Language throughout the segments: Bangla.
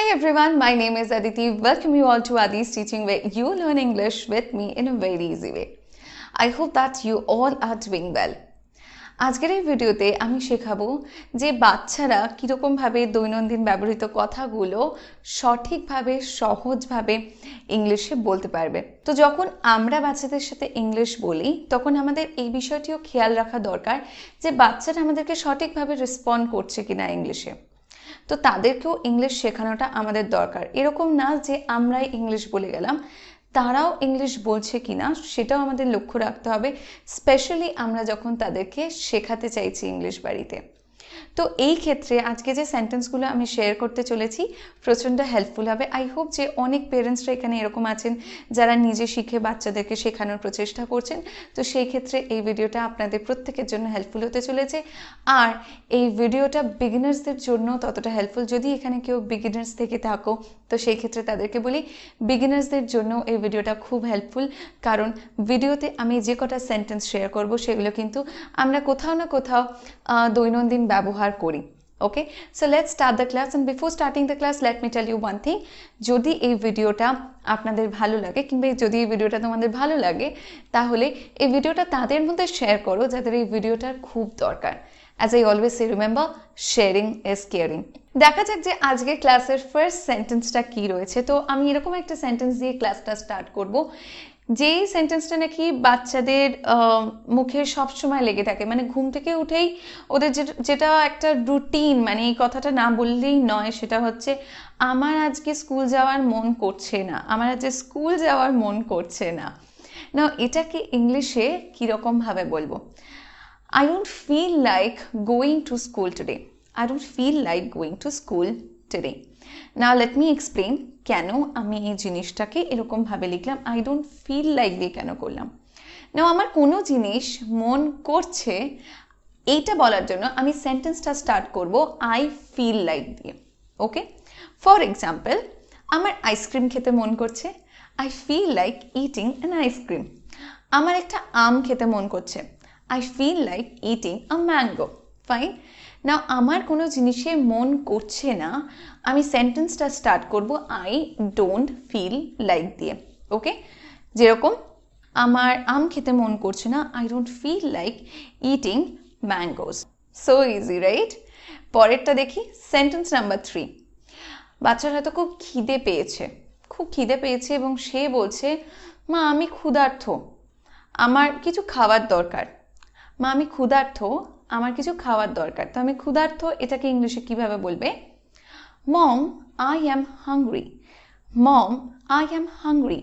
Hi everyone, my name is Aditi. Welcome you all to Adi's Teaching, where you learn English with me in a very easy way. I hope that you all are doing well. আজকের এই ভিডিওতে আমি শেখাবো যে বাচ্চারা কিরকম ভাবে দৈনন্দিন ব্যবহৃত কথাগুলো সঠিকভাবে সহজভাবে ইংলিশে বলতে পারবে। তো যখন আমরা বাচ্চাদের সাথে ইংলিশ বলি তখন আমাদের এই বিষয়টিও খেয়াল রাখা দরকার যে বাচ্চারা আমাদেরকে সঠিকভাবে রেসপন্ড করছে কিনা ইংলিশে। তো তাদেরকেও ইংলিশ শেখানোটা আমাদের দরকার। এরকম না যে আমরাই ইংলিশ বলে গেলাম, তারাও ইংলিশ বলছে কিনা সেটাও আমাদের লক্ষ্য রাখতে হবে, স্পেশালি আমরা যখন তাদেরকে শেখাতে চাইছি ইংলিশ বাড়িতে। তো এই ক্ষেত্রে আজকে যে সেন্টেন্সগুলো আমি শেয়ার করতে চলেছি প্রচণ্ড হেল্পফুল হবে। আই হোপ যে অনেক পেরেন্টসরা এখানে এরকম আছেন যারা নিজে শিখে বাচ্চাদেরকে শেখানোর প্রচেষ্টা করছেন। তো সেই ক্ষেত্রে এই ভিডিওটা আপনাদের প্রত্যেকের জন্য হেল্পফুল হতে চলেছে। আর এই ভিডিওটা বিগিনার্সদের জন্য ততটা হেল্পফুল। যদি এখানে কেউ বিগিনার্স থেকে থাকো তো সেই ক্ষেত্রে তাদেরকে বলি বিগিনার্সদের জন্য এই ভিডিওটা খুব হেল্পফুল, কারণ ভিডিওতে আমি যে কটা সেন্টেন্স শেয়ার করব সেগুলো কিন্তু আমরা কোথাও না কোথাও দৈনন্দিন ব্যবহার করি। Okay, so let's start the class. And before starting the class let me tell you one thing. যদি এই ভিডিওটা আপনাদের ভালো লাগে কিংবা যদি এই ভিডিওটা তোমাদের ভালো লাগে তাহলে এই ভিডিওটা তাদের মধ্যে শেয়ার করো যাদের এই ভিডিওটার খুব দরকার। As I always say, remember, sharing is caring. দেখা যাক যে আজকে ক্লাসের ফার্স্ট সেন্টেন্সটা কি রয়েছে। তো আমি এরকম একটা সেন্টেন্স দিয়ে ক্লাসটা স্টার্ট করব, যেই সেন্টেন্সটা নাকি বাচ্চাদের মুখে সবসময় লেগে থাকে, মানে ঘুম থেকে উঠেই ওদের যেটা একটা রুটিন, মানে এই কথাটা না বললেই নয়, সেটা হচ্ছে আমার আজকে স্কুল যাওয়ার মন করছে না, আমার আজকে স্কুল যাওয়ার মন করছে না। না, এটাকে ইংলিশে কীরকমভাবে বলবো? I don't feel like going to school today. I don't feel like going to school today. Now let me explain কেন আমি এই জিনিসটাকে এরকম ভাবে লিখলাম। I don't feel like দিয়ে কেন করলাম? Now আমার কোনো জিনিস মন করছে এইটা বলার জন্য আমি সেন্টেন্সটা স্টার্ট করব I feel like দিয়ে। ওকে, ফর এক্সাম্পল, আমার আইসক্রিম খেতে মন করছে। I feel like eating an ice cream. আমার একটা আম খেতে মন করছে। I feel like eating a mango. Fine. Now আমার কোনো জিনিসে মন করছে না, আমি সেন্টেন্সটা স্টার্ট করব I don't feel like দিয়ে। ওকে, যেরকম আমার আম খেতে মন করছে না, I don't feel like eating mangoes. So easy, right? পরেরটা দেখি, সেন্টেন্স নাম্বার 3। বাচ্চার হয়তো খুব খিদে পেয়েছে এবং সে বলছে মা আমি ক্ষুধার্ত, আমার কিছু খাবার দরকার। মা আমি ক্ষুধার্ত, আমার কিছু খাবার দরকার। তো আমি ক্ষুধার্ত এটাকে ইংলিশে কিভাবে বলবে? Mom I am hungry. Mom I am hungry,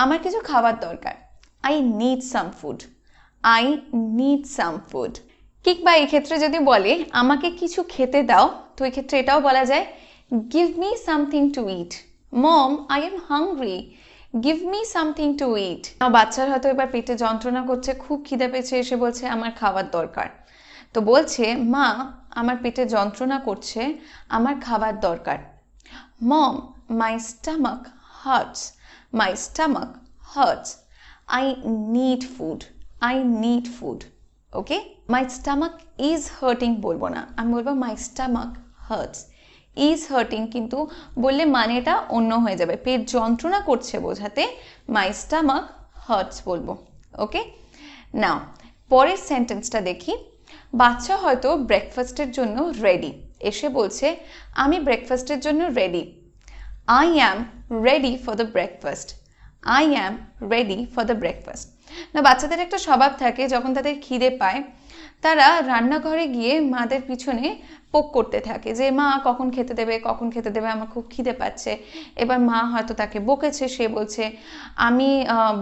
আমার কিছু খাবার দরকার। I need some food. I need some food. কিংবা এই ক্ষেত্রে যদি বলে আমাকে কিছু খেতে দাও, তো এই ক্ষেত্রে এটাও বলা যায় give me something to eat. Mom I am hungry, give me something to eat. বাচ্চার হয়তো এবার পেটে যন্ত্রণা করছে, খুব খিদে পেয়েছে, এসে বলছে আমার খাবার দরকার। তো বলছে মা আমার পেটে যন্ত্রণা করছে, আমার খাবার দরকার। Mom my stomach hurts. My stomach hurts. I need food. I need food. Okay, my stomach is hurting বলবো না, আমি বলবো my stomach hurts. Is hurting কিন্তু বললে মানেটা অন্য হয়ে যাবে, পেট যন্ত্রণা করছে বোঝাতে মাই স্টামাক হার্টস বলবো। ওকে, নাও পরের সেন্টেন্সটা দেখি। বাচ্চা হয়তো ব্রেকফাস্টের জন্য রেডি, এসে বলছে আমি ব্রেকফাস্টের জন্য ready. I am ready for the breakfast. I am ready for the breakfast. না, বাচ্চাদের একটা স্বভাব থাকে যখন তাদের খিদে পায় তারা রান্নাঘরে গিয়ে মাদের পিছনে পোক করতে থাকে যে মা কখন খেতে দেবে, কখন খেতে দেবে, আমার খুব খিদে পাচ্ছে। এবার মা হয়তো তাকে বকেছে, সে বলছে আমি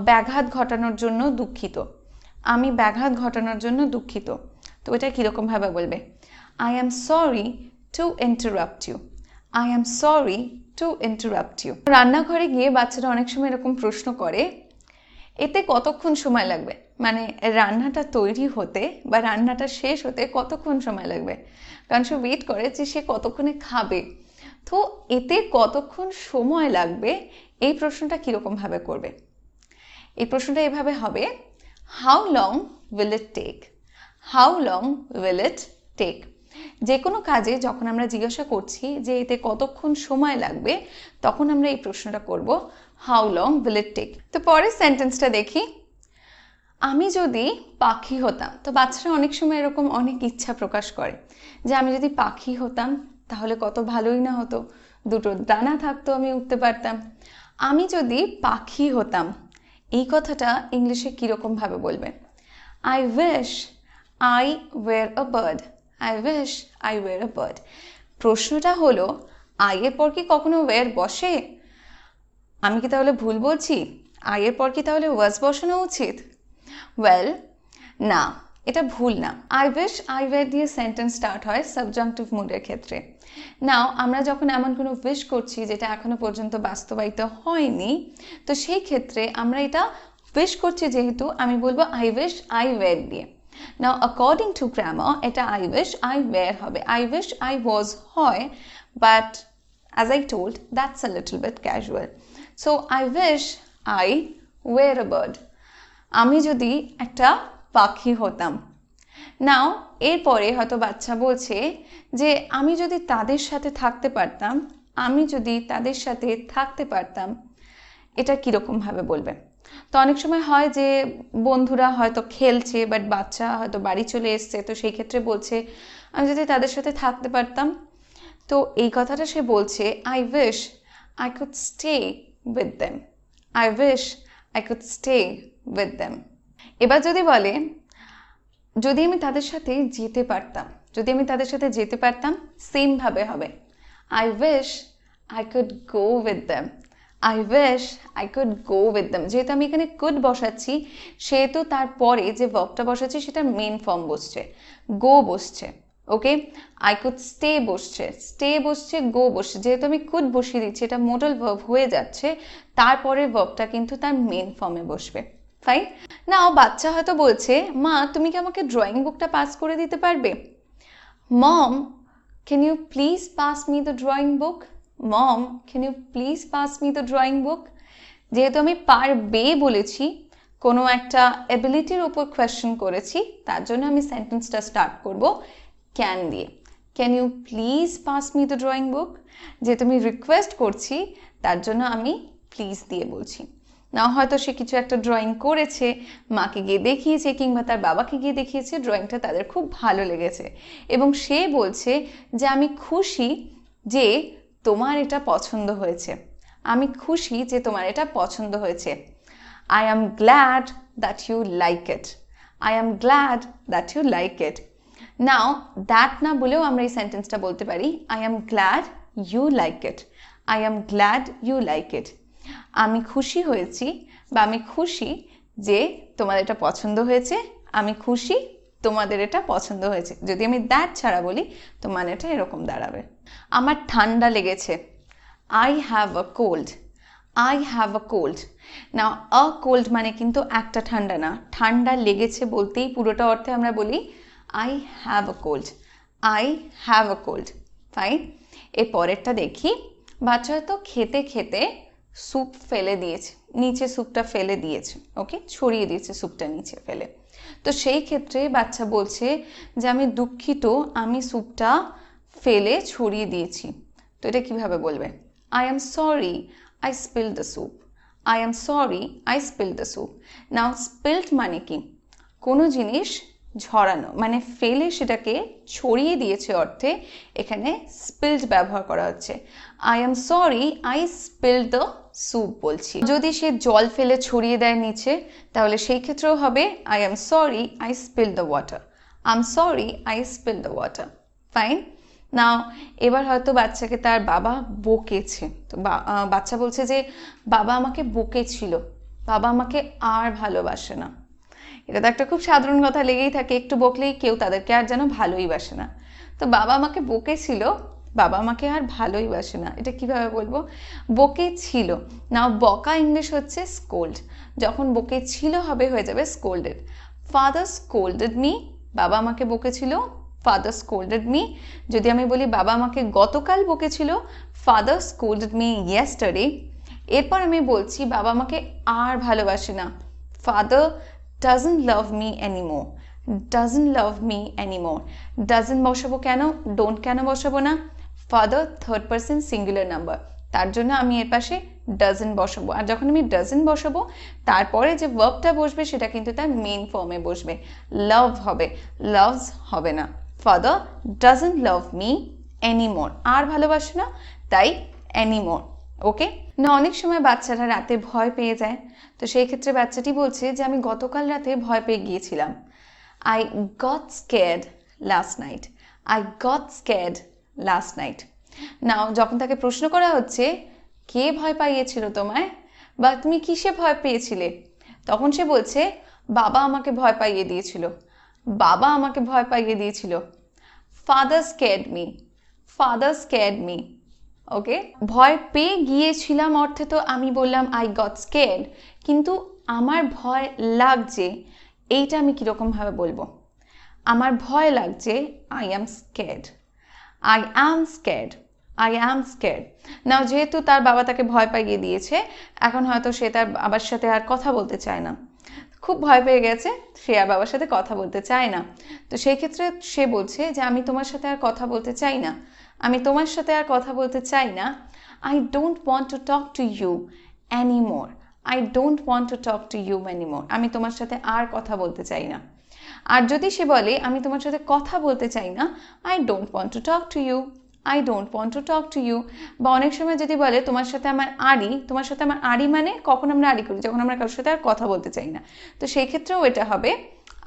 ব্যাঘাত ঘটানোর জন্য দুঃখিত। আমি ব্যাঘাত ঘটানোর জন্য দুঃখিত। তো এটা কীরকমভাবে বলবে? I am sorry to interrupt you. I am sorry to interrupt you. রান্নাঘরে গিয়ে বাচ্চারা অনেক সময় এরকম প্রশ্ন করে এতে কতক্ষণ সময় লাগবে, মানে রান্নাটা তৈরি হতে বা রান্নাটা শেষ হতে কতক্ষণ সময় লাগবে, কারণ সে ওয়েট করে যে সে কতক্ষণে খাবে। তো এতে কতক্ষণ সময় লাগবে এই প্রশ্নটা কীরকমভাবে করবে? এই প্রশ্নটা এভাবে হবে how long will it take. How long will it take. যে কোনো কাজে যখন আমরা জিজ্ঞাসা করছি যে এতে কতক্ষণ সময় লাগবে, তখন আমরা এই প্রশ্নটা করব, how long will it take. তো পরের সেন্টেন্সটা দেখি, আমি যদি পাখি হতাম। তো বাচ্চারা অনেক সময় এরকম অনেক ইচ্ছা প্রকাশ করে যে আমি যদি পাখি হতাম তাহলে কত ভালোই না হতো, দুটো ডানা থাকতো, আমি উঠতে পারতাম। আমি যদি পাখি হতাম, এই কথাটা ইংলিশে কীরকম ভাবে বলবেন? I wish I were a bird. I wish I were a bird. প্রশ্নটা হলো, আই এর পর কি কখনো ওয়্যার বসে? আমি কি তাহলে ভুল বলছি? আই এর পর কি তাহলে ওয়াজ বসানো উচিত? ওয়েল, না, এটা ভুল না। আই উইশ আই ওয়্যার দিয়ে সেন্টেন্স স্টার্ট হয় সাবজাংটিভ মুডের ক্ষেত্রে। নাও আমরা যখন এমন কোনো উইশ করছি যেটা এখনো পর্যন্ত বাস্তবায়িত হয়নি, তো সেই ক্ষেত্রে আমরা এটা উইশ করছি যেহেতু, আমি বলবো আই উইশ আই ওয়্যার দিয়ে। নাও অ্যাকর্ডিং টু গ্রামার এটা আই উইশ আই ওয়্যার হবে। আই উইশ আই ওয়াজ হয়, but as I told, that's a little bit casual. So I wish I were a bird. আমি যদি একটা পাখি হতাম। নাও এরপরে হয়তো বাচ্চা বলছে যে আমি যদি তাদের সাথে থাকতে পারতাম, আমি যদি তাদের সাথে থাকতে পারতাম, এটা কীরকমভাবে বলবে? তো অনেক সময় হয় যে বন্ধুরা হয়তো খেলছে, বাট বাচ্চা হয়তো বাড়ি চলে এসছে, তো সেই ক্ষেত্রে বলছে আমি যদি তাদের সাথে থাকতে পারতাম। তো এই কথাটা সে বলছে, I wish I could stay with them. I wish I could stay with them. এবার যদি বলে যদি আমি তাদের সাথে যেতে পারতাম, যদি আমি তাদের সাথে যেতে পারতাম, সেমভাবে হবে, I wish I could go with them. I wish I could go with them. যেহেতু আমি এখানে কুড বসাচ্ছি, সেহেতু তারপরে যে ভার্বটা বসাচ্ছি সেটা মেন ফর্ম বসছে, গো বসছে। ওকে, আই কুড স্টে বসছে, স্টে বসছে, গো বসছে। যেহেতু আমি কুড বসিয়ে দিচ্ছি, এটা মোডাল ভার্ব হয়ে যাচ্ছে, তারপরে ভার্বটা কিন্তু তার মেন ফর্মে বসবে। ফাইন। নাও বাচ্চা হয়তো বলছে, মা তুমি কি আমাকে ড্রয়িং বুকটা পাস করে দিতে পারবে? Mom can you please pass me the drawing book? Mom can you please pass me the drawing book. যেহেতু আমি পারবে বলেছি, কোনো একটা এবিলিটির উপর কোয়েশ্চেন করেছি, তার জন্য আমি সেন্টেন্সটা স্টার্ট করব ক্যান দিয়ে। Can you please pass me the drawing book. যেহেতু আমি রিকোয়েস্ট করছি, তার জন্য আমি প্লিজ দিয়ে বলছি। না হয়তো সে কিছু একটা ড্রয়িং করেছে, মাকে গিয়ে দেখিয়েছে কিংবা তার বাবাকে গিয়ে দেখিয়েছে, ড্রয়িংটা তাদের খুব ভালো লেগেছে এবং সে বলছে যে আমি খুশি যে তোমার এটা পছন্দ হয়েছে। আমি খুশি যে তোমার এটা পছন্দ হয়েছে। I am glad that you like it. I am glad that you like it. Now that না বলেও আমরা এই সেন্টেন্সটা বলতে পারি, I am glad you like it. I am glad you like it. আমি খুশি হয়েছি বা আমি খুশি যে তোমাদের এটা পছন্দ হয়েছে। আমি খুশি তোমাদের এটা পছন্দ হয়েছে। যদি আমি দ্যাট ছাড়া বলি তো মানেটা এরকম দাঁড়াবে, আমার ঠান্ডা লেগেছে। I have a cold. I have a cold. না, আ কোল্ড মানে কিন্তু একটা ঠান্ডা না, ঠান্ডা লেগেছে বলতেই পুরোটা অর্থে আমরা বলি I have a cold. I have a cold. Fine. এর পরেরটা দেখি, বাচ্চা হয়তো খেতে খেতে স্যুপ ফেলে দিয়েছে, নিচে স্যুপটা ফেলে দিয়েছে। ওকে, ছড়িয়ে দিয়েছে স্যুপটা নিচে ফেলে। তো সেই ক্ষেত্রে বাচ্চা বলছে যে আমি দুঃখিত, আমি স্যুপটা ফেলে ছড়িয়ে দিয়েছি। তো এটা কিভাবে বলবে? I am sorry I spill the soup. I am sorry I spill the soup. Now spelled মানে কি? কোনো জিনিস ঝরানো, মানে ফেলে সেটাকে ছড়িয়ে দিয়েছে অর্থে এখানে স্পিল্ড ব্যবহার করা হচ্ছে। I am sorry I spelled the soup বলছি। যদি সে জল ফেলে ছড়িয়ে দেয় নিচে, তাহলে সেই ক্ষেত্রেও হবে I am sorry I spill the water. I am sorry I spill the water. Fine. Now এবার হয়তো বাচ্চাকে তার বাবা বকেছে। তো বাচ্চা বলছে যে বাবা আমাকে বকেছিল, বাবা আমাকে আর ভালোবাসে না। এটা তো একটা খুব সাধারণ কথা, লেগেই থাকে, একটু বকলেই কেউ তাদেরকে আর যেন ভালোই বাসে না। তো বাবা আমাকে বকেছিল, বাবা আমাকে আর ভালোই বাসে না, এটা কিভাবে বলবো? বকেছিল। নাও বকা ইংলিশ হচ্ছে স্কোল্ড। যখন বকেছিল হবে হয়ে যাবে স্কোল্ডেড। Father scolded me. বাবা আমাকে বকেছিল, ফাদার স্কোল্ডেড মি। যদি আমি বলি বাবা আমাকে গতকাল বকেছিল, ফাদার স্কোল্ডেড মি ইয়েস্টারডে। এরপর আমি বলছি বাবা আমাকে আর ভালোবাসে না, father doesn't love me anymore. doesn't love me anymore. doesn't বসাবো কেন, don't কেন বসাবো না? Father third person singular number, তার জন্য আমি এর পাশে doesn't বসাবো। আর যখন আমি doesn't বসাবো তারপরে যে ভার্বটা বসবে সেটা কিন্তু তার মেইন ফর্মে বসবে, লাভ হবে, loves হবে না। Father doesn't love me anymore, আর ভালোবাসে না, তাই anymore। ওকে না, অনেক সময় বাচ্চারা রাতে ভয় পেয়ে যায়, তো সেই ক্ষেত্রে বাচ্চাটি বলছে যে আমি গতকাল রাতে ভয় পেয়ে গিয়েছিলাম। I got scared last night. I got scared last night. নাও যখন তাকে প্রশ্ন করা হচ্ছে কে ভয় পাইয়েছিল তোমায় বা তুমি কিসে ভয় পেয়েছিলে, তখন সে বলছে বাবা আমাকে ভয় পাইয়ে দিয়েছিল, বাবা আমাকে ভয় পাইয়ে দিয়েছিল। Father scared me. Father scared me. ওকে, ভয় পেয়ে গিয়েছিলাম অর্থে তো আমি বললাম I got scared, কিন্তু আমার ভয় লাগছে এইটা আমি কিরকম ভাবে বলবো? আমার ভয় লাগছে I am scared. I am scared. I am scared. নাও যেহেতু তার বাবা তাকে ভয় পাইয়ে দিয়েছে, এখন হয়তো সে তার বাবার সাথে আর কথা বলতে চায় না, খুব ভয় পেয়ে গেছে, সে আর বাবার সাথে কথা বলতে চায় না। তো সেই ক্ষেত্রে সে বলছে যে আমি তোমার সাথে আর কথা বলতে চাই না, আমি তোমার সাথে আর কথা বলতে চাই না। I don't want to talk to you anymore. I don't want to talk to you anymore. আমি তোমার সাথে আর কথা বলতে চাই না। আর যদি সে বলে আমি তোমার সাথে কথা বলতে চাই না, I don't want to talk to you. I don't want to talk to you. বা অনেক সময় যদি বলে তোমার সাথে আমার আড়ি, তোমার সাথে আমার আড়ি মানে কখন আমরা আড়ি করি, যখন আমরা কারোর সাথে আর কথা বলতে চাই না, তো সেই ক্ষেত্রেও এটা হবে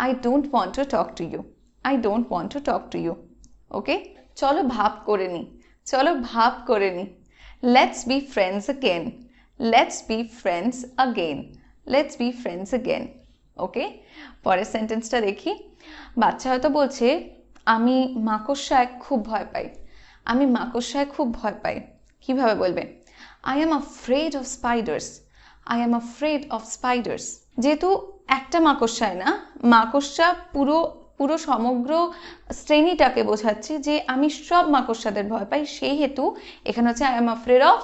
I don't want to talk to you. I don't want to talk to you. ওকে, চলো ভাব করে নি, চলো ভাব করে নি। Let's be friends again. Let's be friends again. Let's be friends again. ওকে, পরের সেন্টেন্সটা দেখি। বাচ্চা হয়তো বলছে আমি মাকড়সায় খুব ভয় পাই, আমি মাকড়সায় খুব ভয় পাই। কিভাবে বলবে? I am afraid of spiders. I am afraid of spiders. যেহেতু একটা মাকড়সায় না, মাকড়সা পুরো সমগ্র শ্রেণীটাকে বোঝাচ্ছে যে আমি সব মাকড়সাদের ভয় পাই, সেই হেতু এখানে হচ্ছে I am afraid of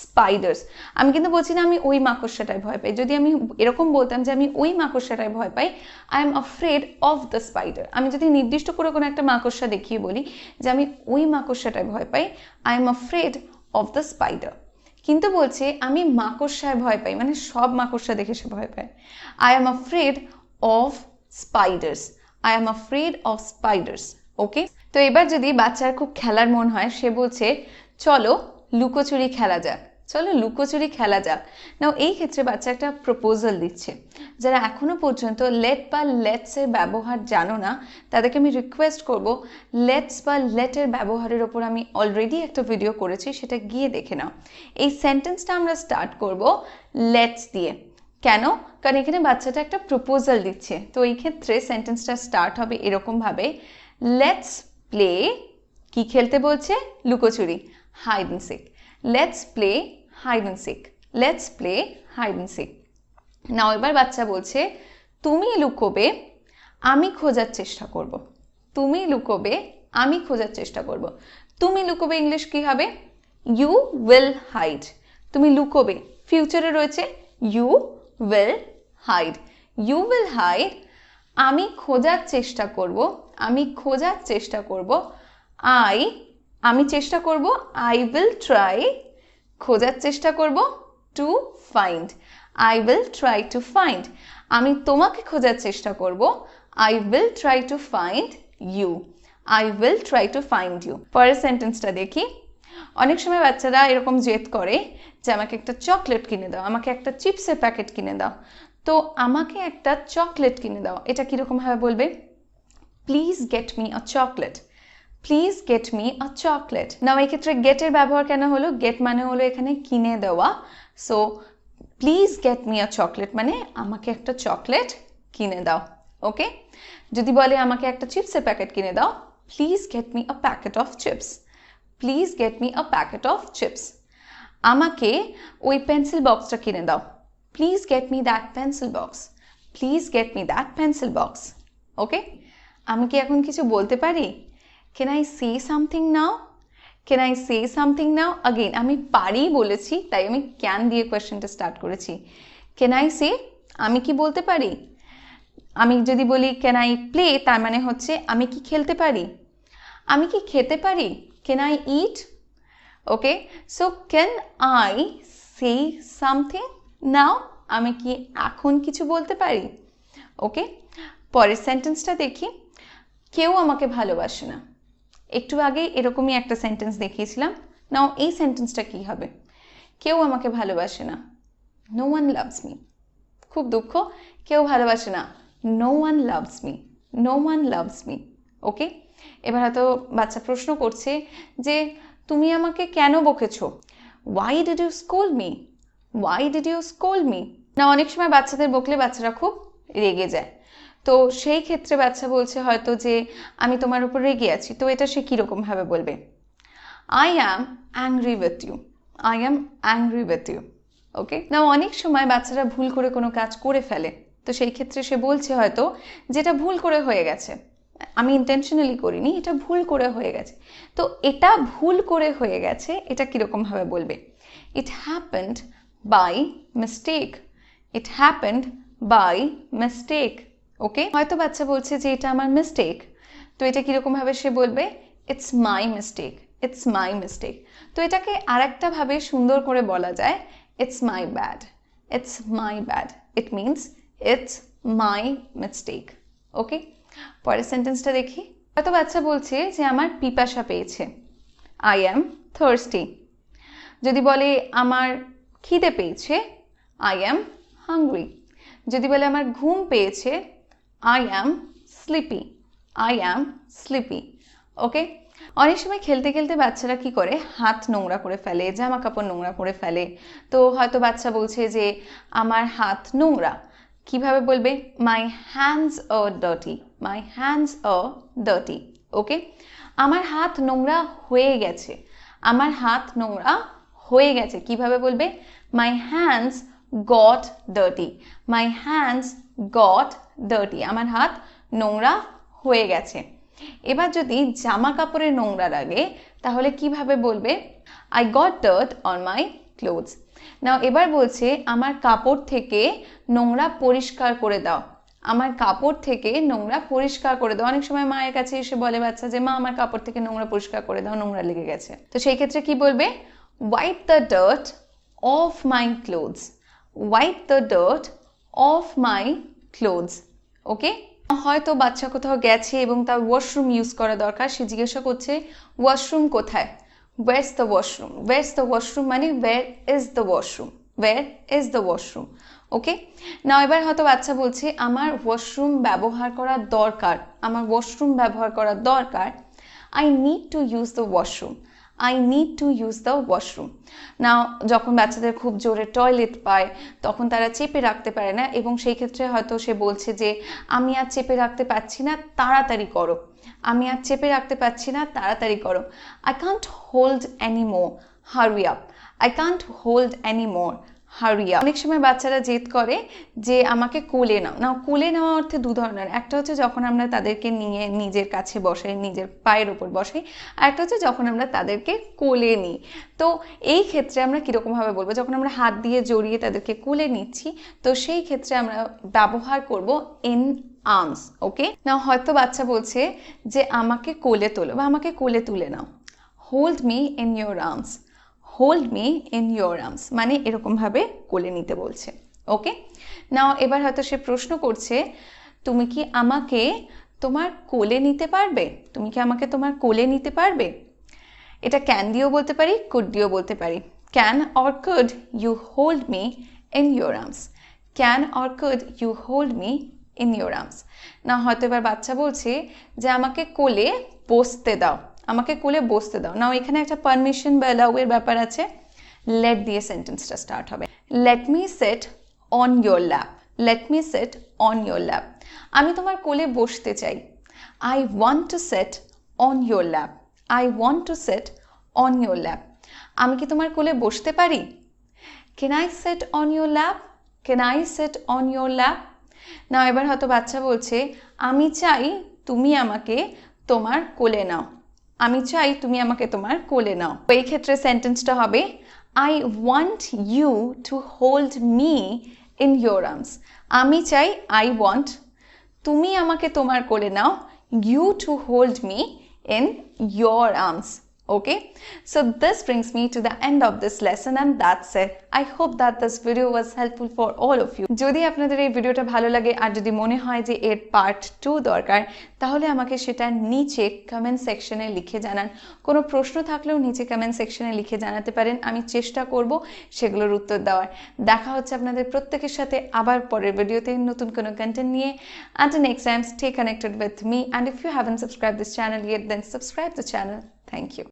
spiders. আমি কিন্তু বলছি না আমি ওই মাকড়সাটায় ভয় পাই। যদি আমি এরকম বলতাম যে আমি ওই মাকড়সাটায় ভয় পাই, I am afraid of the spider. আমি যদি নির্দিষ্ট করে কোনো একটা মাকড়সা দেখিয়ে বলি যে আমি ওই মাকড়সাটায় ভয় পাই, I am afraid of the spider. কিন্তু বলছে আমি মাকড়সায় ভয় পাই, মানে সব মাকড়সা দেখে সে ভয় পায়। I am afraid of spiders. I am afraid of spiders. ওকে, তো এবার যদি বাচ্চার খুব খেলার মন হয়, সে বলছে চলো লুকোচুরি খেলা যাক, চলো লুকোচুরি খেলা যাক। নাও এই ক্ষেত্রে বাচ্চা একটা প্রপোজাল দিচ্ছে। যারা এখনো পর্যন্ত লেট বা লেটস এর ব্যবহার জানো না, তাদেরকে আমি রিকোয়েস্ট করব লেটস বা লেট এর ব্যবহারের ওপর আমি অলরেডি একটা ভিডিও করেছি, সেটা গিয়ে দেখে নাও। এই সেন্টেন্সটা আমরা স্টার্ট করব লেটস দিয়ে। কেন? কারণ এখানে বাচ্চাটা একটা প্রপোজাল দিচ্ছে, তো এই ক্ষেত্রে সেন্টেন্সটা স্টার্ট হবে এরকম ভাবে, লেটস প্লে, কি খেলতে বলছে? লুকোচুরি, hide and seek. Let's play hide and seek, let's play hide and seek. Now এবার বাচ্চা বলছে তুমি লুকোবে, আমি খোঁজার চেষ্টা করব। তুমি লুকোবে, আমি খোঁজার চেষ্টা করব। তুমি লুকোবে ইংলিশ কি হবে? You will hide. তুমি লুকোবে, ফিউচারে রয়েছে you will hide, you will hide. আমি খোঁজার চেষ্টা করব, আমি খোঁজার চেষ্টা করব। আমি চেষ্টা করব, I will try, খোঁজার চেষ্টা করব, to find, I will try to find। আমি তোমাকে খোঁজার চেষ্টা করব, I will try to find you, I will try to find you। পরের সেন্টেন্সটা দেখি। অনেক সময় বাচ্চারা এরকম জেদ করে যে আমাকে একটা চকলেট কিনে দাও, আমাকে একটা চিপসের প্যাকেট কিনে দাও। তো আমাকে একটা চকলেট কিনে দাও, এটা কিরকম ভাবে বলবে? Please get me a chocolate, please get me a chocolate. Now এই ক্ষেত্রে গেটের ব্যবহার কেন হলো? গেট মানে হলো এখানে কিনে দেওয়া, so please get me a chocolate মানে আমাকে একটা চকলেট কিনে দাও। ওকে, যদি বলে আমাকে একটা চিপসের প্যাকেট কিনে দাও, please get me a packet of chips, please get me a packet of chips. আমাকে ওই পেন্সিল বক্সটা কিনে দাও, please get me that pencil box, please get me that pencil box. Okay, আমি কি এখন কিছু বলতে পারি? Can I say something now? Can I say something now? Again, আমি পারি বলেছি, তাই আমি ক্যান দিয়ে কোয়েশ্চেনটা স্টার্ট করেছি। Can I say? আমি কি বলতে পারি? আমি যদি বলি ক্যান আই প্লে, তার মানে হচ্ছে আমি কি খেলতে পারি, আমি কি খেতে পারি, can I eat. Okay, so can I say something নাও, আমি কি এখন কিছু বলতে পারি। ওকে, পরের সেন্টেন্সটা দেখি, কেউ আমাকে ভালোবাসে না। একটু আগে এরকমই একটা সেন্টেন্স দেখিয়েছিলাম। নাও এই সেন্টেন্সটা কি হবে, কেউ আমাকে ভালোবাসে না, নো ওয়ান লাভস মি। খুব দুঃখ, কেউ ভালোবাসে না, no one loves me, no one loves me. Okay, এবার হয়তো বাচ্চা প্রশ্ন করছে যে তুমি আমাকে কেন বকেছো, why did you scold me, why did you scold me. না অনেক সময় বাচ্চাদের বকলে বাচ্চারা খুব রেগে যায়, তো সেই ক্ষেত্রে বাচ্চা বলছে হয়তো যে আমি তোমার উপর রেগে আছি, তো এটা সে কীরকমভাবে বলবে, I am angry with you, I am angry with you. Okay, না অনেক সময় বাচ্চারা ভুল করে কোনো কাজ করে ফেলে, তো সেই ক্ষেত্রে সে বলছে হয়তো যেটা ভুল করে হয়ে গেছে, আমি ইন্টেনশনালি করিনি, এটা ভুল করে হয়ে গেছে। তো এটা ভুল করে হয়ে গেছে, এটা কীরকমভাবে বলবে, it happened by mistake, it happened by mistake. Okay, হয়তো বাচ্চা বলছে যে এটা আমার মিস্টেক, তো এটা কীরকমভাবে সে বলবে, it's my mistake, it's my mistake. তো এটাকে আরেকটা ভাবে সুন্দর করে বলা যায়, it's my bad, it's my bad, it means it's my mistake. Okay, পরের সেন্টেন্সটা দেখি, হয়তো বাচ্চা বলছে যে আমার পিপাসা পেয়েছে, আই অ্যাম থার্স্টি। যদি বলে আমার খিদে পেয়েছে, আই অ্যাম হাংরি। যদি বলে আমার ঘুম পেয়েছে, I am sleepy, I am sleepy. Okay, অনেক সময় খেলতে খেলতে বাচ্চারা কি করে, হাত নোংরা করে ফেলে, জামা কাপড় নোংরা করে ফেলে। তো হয়তো বাচ্চা বলছে যে আমার হাত নোংরা, কিভাবে বলবে, my hands are dirty, my hands are dirty. Okay, আমার হাত নোংরা হয়ে গেছে, আমার হাত নোংরা হয়ে গেছে, কিভাবে বলবে, my hands goat dirty, my hands goat dirty, আমার হাত নোংরা হয়ে গেছে। এবার যদি জামা কাপড়ে নোংরা লাগে তাহলে কিভাবে বলবে, I got dirt on my clothes. Now এবার বলছে আমার কাপড় থেকে নোংরা পরিষ্কার করে দাও, আমার কাপড় থেকে নোংরা পরিষ্কার করে দাও। অনেক সময় মায়ের কাছে এসে বলে বাচ্চা যে মা আমার কাপড় থেকে নোংরা পরিষ্কার করে দাও, নোংরা লেগে গেছে। তো সেই ক্ষেত্রে কি বলবে, wipe the dirt off my clothes, wipe the dirt off my clothes. Okay, হয়তো বাচ্চা কোথাও গেছে এবং তার ওয়াশরুম ইউজ করা দরকার, সে জিজ্ঞাসা করছে ওয়াশরুম কোথায়, where's the washroom, where's the washroom মানে where is the washroom, where is the washroom. Okay, না এবার হয়তো বাচ্চা বলছে আমার ওয়াশরুম ব্যবহার করা দরকার, আমার ওয়াশরুম ব্যবহার করা দরকার, I need to use the washroom, I need to use the washroom. না যখন বাচ্চাদের খুব জোরে টয়লেট পায় তখন তারা চেপে রাখতে পারে না, এবং সেই ক্ষেত্রে হয়তো সে বলছে যে আমি আর চেপে রাখতে পারছি না, তাড়াতাড়ি করো, আমি আর চেপে রাখতে পারছি না, তাড়াতাড়ি করো। I can't hold any more, hurry up, I can't hold any more, hurry up. অনেক সময় বাচ্চারা জেদ করে যে আমাকে কোলে নাও। না কোলে নেওয়া অর্থে দু ধরনের, একটা হচ্ছে যখন আমরা তাদেরকে নিয়ে নিজের কাছে বসাই, নিজের পায়ের ওপর বসাই, আর একটা হচ্ছে যখন আমরা তাদেরকে কোলে নিই। তো এই ক্ষেত্রে আমরা কীরকমভাবে বলবো, যখন আমরা হাত দিয়ে জড়িয়ে তাদেরকে কোলে নিচ্ছি তো সেই ক্ষেত্রে আমরা ব্যবহার করব ইন আর্মস। ওকে, না হয়তো বাচ্চা বলছে যে আমাকে কোলে তোলো বা আমাকে কোলে তুলে নাও, hold me in your arms, hold me in your arms মানে এরকমভাবে কোলে নিতে বলছে। ওকে, নাও এবার হয়তো সে প্রশ্ন করছে তুমি কি আমাকে তোমার কোলে নিতে পারবে, তুমি কি আমাকে তোমার কোলে নিতে পারবে। এটা ক্যান দিয়েও বলতে পারি, কুড দিয়েও বলতে পারি। Can or could you hold me in your arms, can or could you hold me in your arms. না হয়তো এবার বাচ্চা বলছে যে আমাকে কোলে বসতে দাও, আমাকে কোলে বসতে দাও। নাও এখানে একটা পারমিশন বা অ্যালাউয়ের ব্যাপার আছে, লেট দিয়ে সেন্টেন্সটা স্টার্ট হবে, let me sit on your lap, let me sit on your lap, আমি তোমার কোলে বসতে চাই। I want to sit on your lap, I want to sit on your lap, আমি কি তোমার কোলে বসতে পারি। Can I sit on your lap, can I sit on your lap. না এবার হয়তো বাচ্চা বলছে আমি চাই তুমি আমাকে তোমার কোলে নাও, আমি চাই তুমি আমাকে তোমার কোলে নাও। এই ক্ষেত্রে সেন্টেন্সটা হবে I want you to hold me in your arms, আমি চাই, আই ওয়ান্ট, তুমি আমাকে তোমার কোলে নাও, you to hold me in your arms. Okay, so this brings me to the end of this lesson, and that's it. I hope that this video was helpful for all of you. যদি আপনাদের এই ভিডিওটা ভালো লাগে আর যদি মনে হয় যে এর পার্ট 2 দরকার, তাহলে আমাকে সেটা নিচে কমেন্ট সেকশনে লিখে জানান। কোনো প্রশ্ন থাকলেও নিচে কমেন্ট সেকশনে লিখে জানাতে পারেন, আমি চেষ্টা করব সেগুলোর উত্তর দেওয়ার। দেখা হচ্ছে আপনাদের প্রত্যেকের সাথে আবার পরের ভিডিওতে নতুন কোনো কন্টেন্ট নিয়ে। Until next time, stay connected with me, and if you haven't subscribed this channel yet, then subscribe the channel. Thank you.